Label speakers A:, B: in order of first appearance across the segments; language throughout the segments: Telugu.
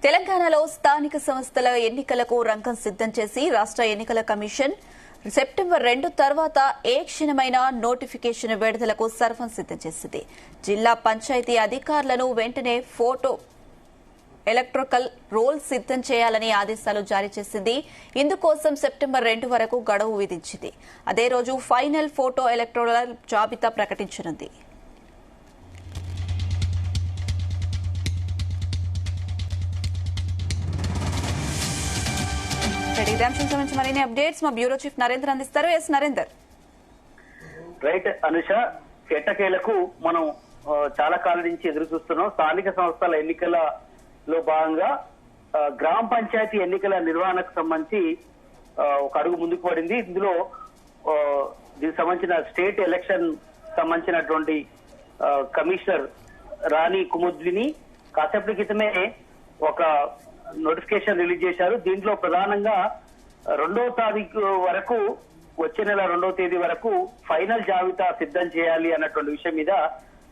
A: తెలంగాణలో స్థానిక సంస్థల ఎన్నికలకు రంగం సిద్దం చేసి రాష్ట్ర ఎన్నికల కమిషన్ సెప్టెంబర్ 2 తర్వాత ఏ క్షణమైన నోటిఫికేషన్ విడుదలకు సర్వం సిద్దం చేసింది. జిల్లా పంచాయతీ అధికారులను వెంటనే ఫోటో ఎలక్ట్రికల్ రోల్ సిద్దం చేయాలని ఆదేశాలు జారీ చేసింది. ఇందుకోసం సెప్టెంబర్ 2 వరకు గడువు విధించింది. అదే రోజు ఫైనల్ ఫోటో ఎలక్ట్రల్ జాబితా ప్రకటించనుంది. ఇదే అంశం సంబంధించి మరిన్ని అప్డేట్స్ మా బ్యూరో చీఫ్ నరేందర్ అందిస్తారు. ఎస్ నరేందర్.
B: రైట్ అనుష, ఎట్టకేలకు మనం చాలా కాలం నుంచి ఎదురు చూస్తున్నాం. స్థానిక సంస్థల ఎన్నికలలో భాగంగా గ్రామ పంచాయతీ ఎన్నికల నిర్వహణకు సంబంధించి ఒక అడుగు ముందుకు పడింది. ఇందులో దీనికి సంబంధించిన స్టేట్ ఎలక్షన్ సంబంధించినటువంటి కమిషనర్ రాణి కుముద్విని కాసేపటి క్రితమే ఒక నోటిఫికేషన్ రిలీజ్ చేశారు. దీంట్లో ప్రధానంగా 2వ తారీఖు వరకు, వచ్చే నెల 2వ తేదీ వరకు ఫైనల్ జాబితా సిద్ధం చేయాలి అన్నటువంటి విషయం మీద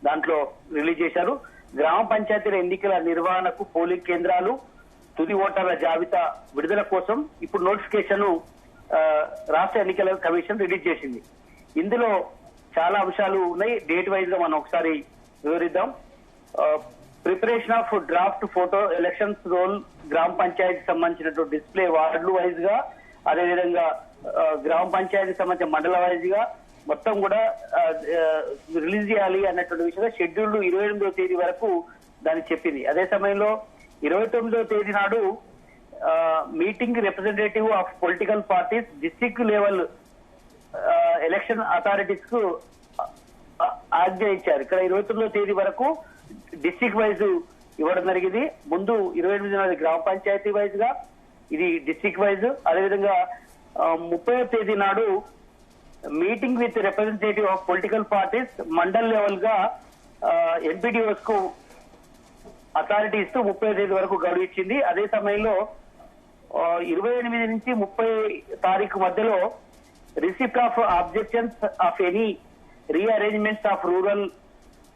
B: దాంట్లో రిలీజ్ చేశారు. గ్రామ పంచాయతీల ఎన్నికల నిర్వహణకు పోలింగ్ కేంద్రాలు, తుది ఓటర్ల జాబితా విడుదల కోసం ఇప్పుడు నోటిఫికేషన్ రాష్ట్ర ఎన్నికల కమిషన్ రిలీజ్ చేసింది. ఇందులో చాలా అంశాలు ఉన్నాయి. డేట్ వైజ్ గా మనం ఒకసారి వివరిద్దాం. Preparation of draft photo elections roll gram panchayat సంబంధించినటువంటి డిస్ప్లే వార్డులు వైజ్ గా, అదేవిధంగా గ్రామ పంచాయతీ సంబంధించిన మండల వైజ్ గా మొత్తం కూడా రిలీజ్ చేయాలి అన్నటువంటి విషయంగా షెడ్యూల్ 28వ తేదీ వరకు దాన్ని చెప్పింది. అదే సమయంలో 29వ తేదీ నాడు meeting representative of political parties district level election authorities కు ఆజ్ఞ ఇచ్చారు. ఇక్కడ 29వ తేదీ వరకు డిస్ట్రిక్ట్ వైజ్ ఇవ్వడం జరిగింది. ముందు 28 గ్రామ పంచాయతీ వైజ్ గా, ఇది డిస్ట్రిక్ట్ వైజ్. అదేవిధంగా 30వ తేదీ నాడు meeting with representative of political parties mandal level గా ఎంపీడీఓస్ కు అథారిటీ ఇస్తూ 30వ తేదీ వరకు గడువు ఇచ్చింది. అదే సమయంలో 28 నుంచి 30 తారీఖు మధ్యలో receipt of objections of any rearrangements of rural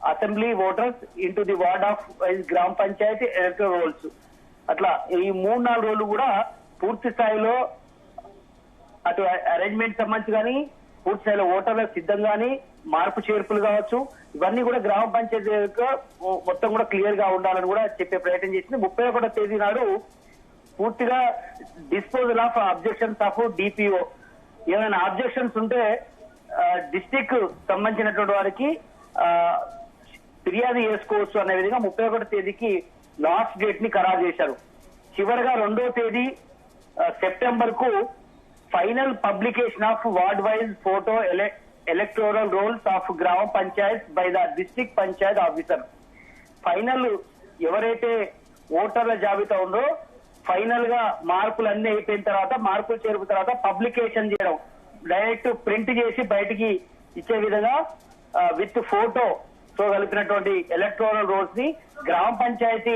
B: assembly voters into the ward of గ్రామ పంచాయతీ ఎలక్టరల్ రోల్స్, అట్లా ఈ 3-4 రోజులు కూడా పూర్తి స్థాయిలో అటు అరేంజ్మెంట్ సంబంధించి కానీ, పూర్తి స్థాయిలో ఓటర్ల సిద్ధం కానీ, మార్పు చేర్పులు కావచ్చు, ఇవన్నీ కూడా గ్రామ పంచాయతీ మొత్తం కూడా క్లియర్ గా ఉండాలని కూడా చెప్పే ప్రయత్నం చేసింది. 31వ తేదీ నాడు పూర్తిగా disposal of objections of DPO, ఏమైనా అబ్జెక్షన్స్ ఉంటే డిస్టిక్ సంబంధించినటువంటి వారికి ఫిర్యాదు చేసుకోవచ్చు అనే విధంగా 31వ తేదీకి లాస్ట్ డేట్ ని ఖరారు చేశారు. చివరిగా 2వ తేదీ సెప్టెంబర్ కు final publication of ward wise photo electoral rolls of గ్రామ panchayat by the district panchayat officer. Final ఎవరైతే ఓటర్ల జాబితా ఉందో ఫైనల్ గా మార్పులు అన్ని అయిపోయిన తర్వాత, మార్పులు చేరిన తర్వాత పబ్లికేషన్ చేయడం, డైరెక్ట్ ప్రింట్ చేసి బయటికి ఇచ్చే విధంగా విత్ ఫోటో తో కలిపినటువంటి ఎలక్టోరల్ రోల్స్ ని గ్రామ పంచాయతీ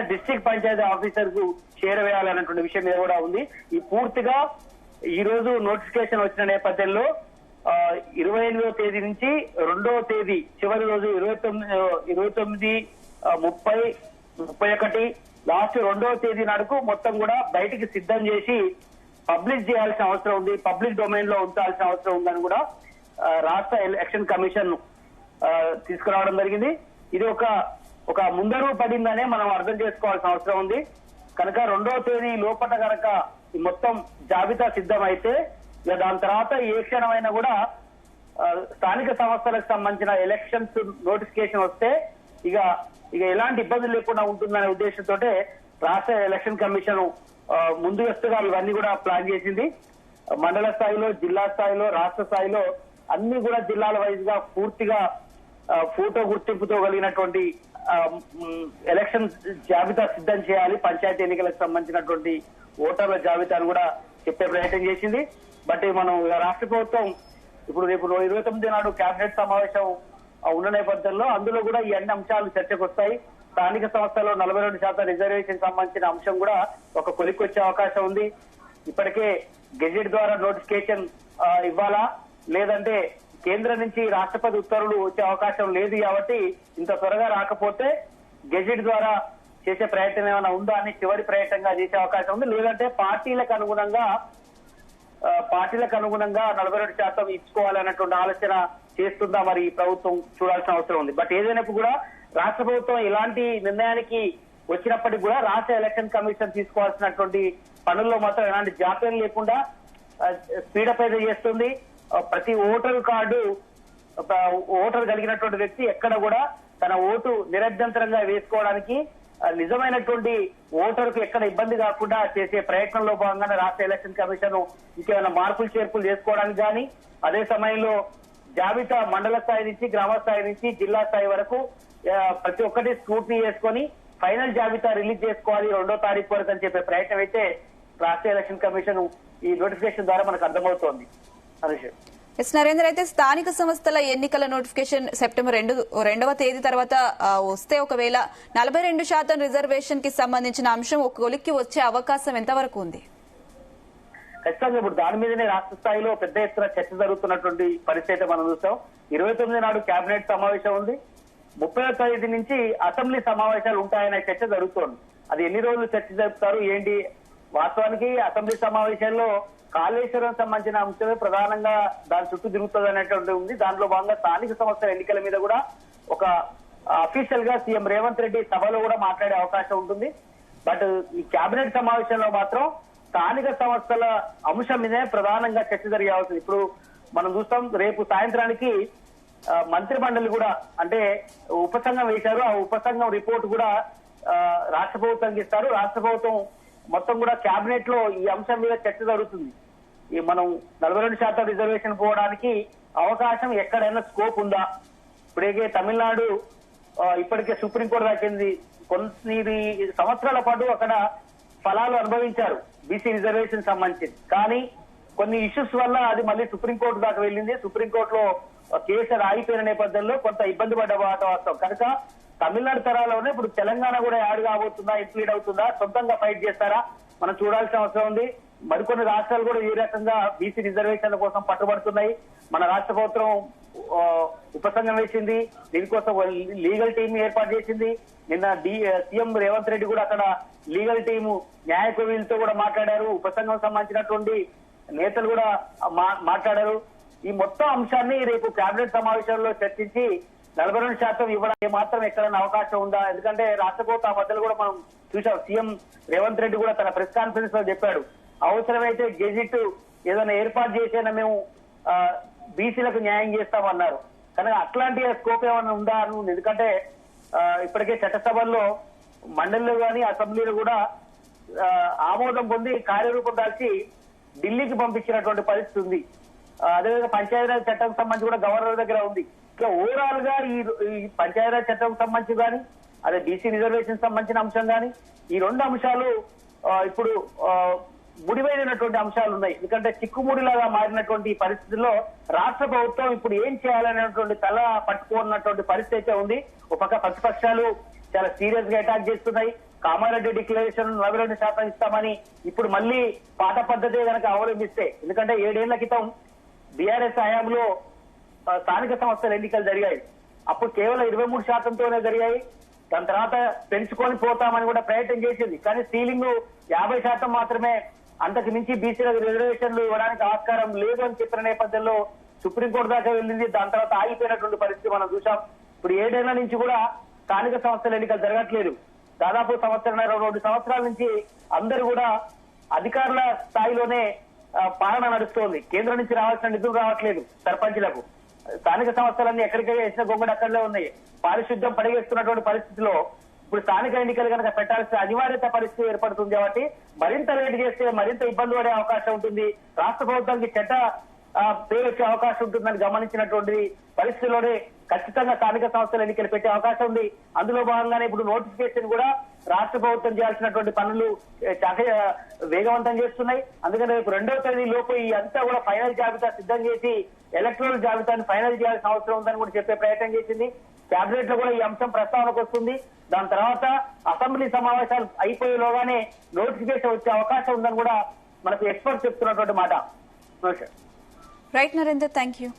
B: డిస్ట్రిక్ట్ పంచాయతీ ఆఫీసర్ కు చేరవేయాలన్నటువంటి విషయం మీద కూడా ఉంది. ఈ పూర్తిగా ఈ రోజు నోటిఫికేషన్ వచ్చిన నేపథ్యంలో 28వ తేదీ నుంచి 2వ తేదీ చివరి రోజు 29, 30, 31 లాస్ట్ 2వ తేదీ నాడుకు మొత్తం కూడా బయటికి సిద్ధం చేసి పబ్లిష్ చేయాల్సిన అవసరం ఉంది, పబ్లిక్ డొమైన్ లో ఉంచాల్సిన అవసరం ఉందని కూడా రాష్ట్ర ఎలక్షన్ కమిషన్ తీసుకురావడం జరిగింది. ఇది ఒక ముందరుగు పడిందనే మనం అర్థం చేసుకోవాల్సిన అవసరం ఉంది. కనుక 2వ తేదీ లోపల కనుక మొత్తం జాబితా సిద్ధమైతే ఇక దాని తర్వాత ఏ క్షణమైనా కూడా స్థానిక సంస్థలకు సంబంధించిన ఎలక్షన్స్ నోటిఫికేషన్ వస్తే ఇక ఎలాంటి ఇబ్బందులు లేకుండా ఉంటుందనే ఉద్దేశంతో రాష్ట్ర ఎలక్షన్ కమిషన్ ముందస్తుగా ఇవన్నీ కూడా ప్లాన్ చేసింది. మండల స్థాయిలో, జిల్లా స్థాయిలో, రాష్ట్ర స్థాయిలో అన్ని కూడా జిల్లాల వైజ్ గా పూర్తిగా ఫోటో గుర్తింపుతో కలిగినటువంటి ఎలక్షన్ జాబితా సిద్ధం చేయాలి. పంచాయతీ ఎన్నికలకు సంబంధించినటువంటి ఓటర్ల జాబితాను కూడా చెప్పే ప్రయత్నం చేసింది. బట్ మనం రాష్ట్ర ప్రభుత్వం ఇప్పుడు రేపు 29 నాడు కేబినెట్ సమావేశం ఉన్న నేపథ్యంలో అందులో కూడా ఈ అన్ని అంశాలు చర్చకు వస్తాయి. స్థానిక సంస్థల్లో 42% రిజర్వేషన్ సంబంధించిన అంశం కూడా ఒక కొలిక్కొచ్చే అవకాశం ఉంది. ఇప్పటికే గెజెట్ ద్వారా నోటిఫికేషన్ ఇవ్వాలా, లేదంటే కేంద్రం నుంచి రాష్ట్రపతి ఉత్తర్వులు వచ్చే అవకాశం లేదు కాబట్టి ఇంత త్వరగా రాకపోతే గెజెట్ ద్వారా చేసే ప్రయత్నం ఏమైనా ఉందా అని చివరి ప్రయత్నంగా చేసే అవకాశం ఉంది. లేదంటే పార్టీలకు అనుగుణంగా 42% ఇచ్చుకోవాలన్నటువంటి ఆలోచన చేస్తుందా మరి ఈ ప్రభుత్వం చూడాల్సిన అవసరం ఉంది. బట్ ఏదైనప్పుడు కూడా రాష్ట్ర ప్రభుత్వం ఇలాంటి నిర్ణయానికి వచ్చినప్పటికీ కూడా రాష్ట్ర ఎలక్షన్ కమిషన్ తీసుకోవాల్సినటువంటి పనుల్లో మాత్రం ఎలాంటి జాప్యం లేకుండా స్పీడప్ అయితే చేస్తుంది. ప్రతి ఓటర్ కలిగినటువంటి వ్యక్తి ఎక్కడ కూడా తన ఓటు నిరభ్యంతరంగా వేసుకోవడానికి నిజమైనటువంటి ఓటర్కు ఎక్కడ ఇబ్బంది కాకుండా చేసే ప్రయత్నంలో భాగంగానే రాష్ట్ర ఎలక్షన్ కమిషన్ ఇంకేమైనా మార్పులు చేర్పులు చేసుకోవడానికి కానీ, అదే సమయంలో జాబితా మండల స్థాయి నుంచి గ్రామ స్థాయి నుంచి జిల్లా స్థాయి వరకు ప్రతి ఒక్కటి స్క్రూటినీ చేసుకొని ఫైనల్ జాబితా రిలీజ్ చేసుకోవాలి 2వ తారీఖు వరకు అని చెప్పే ప్రయత్నం అయితే రాష్ట్ర ఎలక్షన్ కమిషన్ ఈ నోటిఫికేషన్ ద్వారా మనకు అర్థమవుతోంది. హరీష్.
A: ఎస్ నరేందర్, అయితే స్థానిక సంస్థల ఎన్నికల నోటిఫికేషన్ సెప్టెంబర్ 2వ తేదీ తర్వాత వస్తే ఒకవేళ 42% రిజర్వేషన్ కి సంబంధించిన అంశం ఒక కొలిక్కి వచ్చే అవకాశం ఎంతవరకు ఉంది?
B: ఖచ్చితంగా ఇప్పుడు దాని మీదనే రాష్ట్ర స్థాయిలో పెద్ద ఎత్తున చర్చ జరుగుతున్నటువంటి పరిస్థితి మనం చూస్తాం. 29 నాడు కేబినెట్ సమావేశం ఉంది. 30వ తేదీ నుంచి అసెంబ్లీ సమావేశాలు ఉంటాయనే చర్చ జరుగుతోంది. అది ఎన్ని రోజులు చర్చ జరుపుతారు ఏంటి? వాస్తవానికి అసెంబ్లీ సమావేశాల్లో కాళేశ్వరం సంబంధించిన అంశమే ప్రధానంగా దాని చుట్టూ తిరుగుతుంది అనేటువంటి ఉంది. దాంట్లో భాగంగా స్థానిక సంస్థల ఎన్నికల మీద కూడా ఒక అఫీషియల్ గా సీఎం రేవంత్ రెడ్డి సభలో కూడా మాట్లాడే అవకాశం ఉంటుంది. బట్ ఈ కేబినెట్ సమావేశంలో మాత్రం స్థానిక సంస్థల అంశం మీదే ప్రధానంగా చర్చ జరిగాల్సింది. ఇప్పుడు మనం చూస్తాం, రేపు సాయంత్రానికి మంత్రి మండలి కూడా అంటే ఉపసంఘం వేశారు. ఆ ఉపసంఘం రిపోర్ట్ కూడా రాష్ట్ర ప్రభుత్వానికి ఇస్తారు. రాష్ట్ర ప్రభుత్వం మొత్తం కూడా కేబినెట్ లో ఈ అంశం మీద చర్చ జరుగుతుంది. ఈ మనం 42% రిజర్వేషన్ పోవడానికి అవకాశం ఎక్కడైనా స్కోప్ ఉందా? ఇప్పుడే తమిళనాడు ఇప్పటికే సుప్రీంకోర్టు దాకింది. కొన్ని సంవత్సరాల పాటు అక్కడ ఫలాలు అనుభవించారు బీసీ రిజర్వేషన్ సంబంధించి. కానీ కొన్ని ఇష్యూస్ వల్ల అది మళ్ళీ సుప్రీంకోర్టు దాకా వెళ్ళింది. సుప్రీంకోర్టులో కేసు ఆగిపోయిన నేపథ్యంలో కొంత ఇబ్బంది పడ్డ వాస్తవం. కనుక తమిళనాడు తరాలోనే ఇప్పుడు తెలంగాణ కూడా యాడ్ కాబోతుందా, ఇంప్లీడ్ అవుతుందా, సొంతంగా ఫైట్ చేస్తారా మనం చూడాల్సిన అవసరం ఉంది. మరికొన్ని రాష్ట్రాలు కూడా ఈ రకంగా బీసీ రిజర్వేషన్ల కోసం పట్టుబడుతున్నాయి. మన రాష్ట్ర ప్రభుత్వం ఉపసంఘం వేసింది, దీనికోసం లీగల్ టీం ఏర్పాటు చేసింది. నిన్న సీఎం రేవంత్ రెడ్డి కూడా అక్కడ లీగల్ టీము న్యాయ కోవిలతో కూడా మాట్లాడారు. ఉపసంఘం సంబంధించినటువంటి నేతలు కూడా మాట్లాడారు. ఈ మొత్తం అంశాన్ని రేపు కేబినెట్ సమావేశంలో చర్చించి 42% ఇవ్వడానికి మాత్రం ఎక్కడైనా అవకాశం ఉందా? ఎందుకంటే రాష్ట్ర ప్రభుత్వ మధ్యలో కూడా మనం చూసాం, సీఎం రేవంత్ రెడ్డి కూడా తన ప్రెస్ కాన్ఫరెన్స్ లో చెప్పాడు, అవసరమైతే గెజిట్ ఏదైనా ఏర్పాటు చేసైనా మేము బీసీలకు న్యాయం చేస్తామన్నారు. కానీ అట్లాంటి స్కోప్ ఏమైనా ఉందా అని. ఎందుకంటే ఇప్పటికే చట్టసభల్లో మండలిలో కానీ అసెంబ్లీలో కూడా ఆమోదం పొంది కార్యరూపం దాల్చి ఢిల్లీకి పంపించినటువంటి పరిస్థితి ఉంది. అదేవిధంగా పంచాయతీరాజ్ చట్టం సంబంధించి కూడా గవర్నర్ దగ్గర ఉంది. ఇట్లా ఓవరాల్ గా ఈ పంచాయతీరాజ్ చట్టం సంబంధించి కానీ, అదే బీసీ రిజర్వేషన్ సంబంధించిన అంశం కానీ, ఈ 2 అంశాలు ఇప్పుడు ముడివైనటువంటి అంశాలు ఉన్నాయి. ఎందుకంటే చిక్కుముడిలాగా మారినటువంటి పరిస్థితుల్లో రాష్ట్ర ప్రభుత్వం ఇప్పుడు ఏం చేయాలనేటువంటి తల పట్టుకున్నటువంటి పరిస్థితి అయితే ఉంది. ఒక పక్క ప్రతిపక్షాలు చాలా సీరియస్ గా అటాక్ చేస్తున్నాయి. కామారెడ్డి డిక్లరేషన్ 42% ఇస్తామని ఇప్పుడు మళ్ళీ పాత పద్ధతి కనుక అవలంబిస్తే, ఎందుకంటే 7 ఏళ్ల క్రితం బీఆర్ఎస్ హయాంలో స్థానిక సంస్థల ఎన్నికలు జరిగాయి. అప్పుడు కేవలం 23%తోనే జరిగాయి. దాని తర్వాత పెంచుకొని పోతామని కూడా ప్రయత్నం చేసింది. కానీ సీలింగ్ 50% మాత్రమే, అంతకు మించి బీసీలకు రిజర్వేషన్లు ఇవ్వడానికి ఆస్కారం లేదు అని చెప్పిన నేపథ్యంలో సుప్రీంకోర్టు దాకా వెళ్ళింది. దాని తర్వాత ఆగిపోయినటువంటి పరిస్థితి మనం చూసాం. ఇప్పుడు 7 ఏళ్ల నుంచి కూడా స్థానిక సంస్థల ఎన్నికలు జరగట్లేదు. దాదాపు 1.5-2 సంవత్సరాల నుంచి అందరూ కూడా అధికారుల స్థాయిలోనే పాలన నడుస్తోంది. కేంద్రం నుంచి రావాల్సిన నిధులు రావట్లేదు సర్పంచ్లకు. స్థానిక సంస్థలన్నీ ఎక్కడికే వేసిన గొంగడి అక్కడనే ఉన్నాయి. పారిశుద్ధ్యం పడిగేస్తున్నటువంటి పరిస్థితిలో ఇప్పుడు స్థానిక ఎన్నికలు కనుక పెట్టాల్సిన అనివార్యత పరిస్థితి ఏర్పడుతుంది. కాబట్టి మరింత లేట్ చేస్తే మరింత ఇబ్బంది పడే అవకాశం ఉంటుంది. రాష్ట్ర ప్రభుత్వానికి చెడ్డ పేరు వచ్చే అవకాశం ఉంటుందని గమనించినటువంటి పరిస్థితిలోనే ఖచ్చితంగా స్థానిక సంస్థల ఎన్నికలు పెట్టే అవకాశం ఉంది. అందులో భాగంగానే ఇప్పుడు నోటిఫికేషన్ కూడా రాష్ట్ర ప్రభుత్వం చేయాల్సినటువంటి పనులు వేగవంతం చేస్తున్నాయి. అందుకని రేపు 2వ తేదీ లోపు ఈ అంతా కూడా ఫైనల్ జాబితా సిద్ధం చేసి ఎలక్ట్రల్ జాబితాను ఫైనల్ చేయాల్సిన అవసరం ఉందని కూడా చెప్పే ప్రయత్నం చేసింది. కేబినెట్ లో కూడా ఈ అంశం ప్రస్తావనకు వస్తుంది. దాని తర్వాత అసెంబ్లీ సమావేశాలు అయిపోయేలోగానే నోటిఫికేషన్ వచ్చే అవకాశం ఉందని కూడా మనకు ఎక్స్పర్ట్ చెప్తున్నటువంటి మాట.
A: Right Narender, thank you.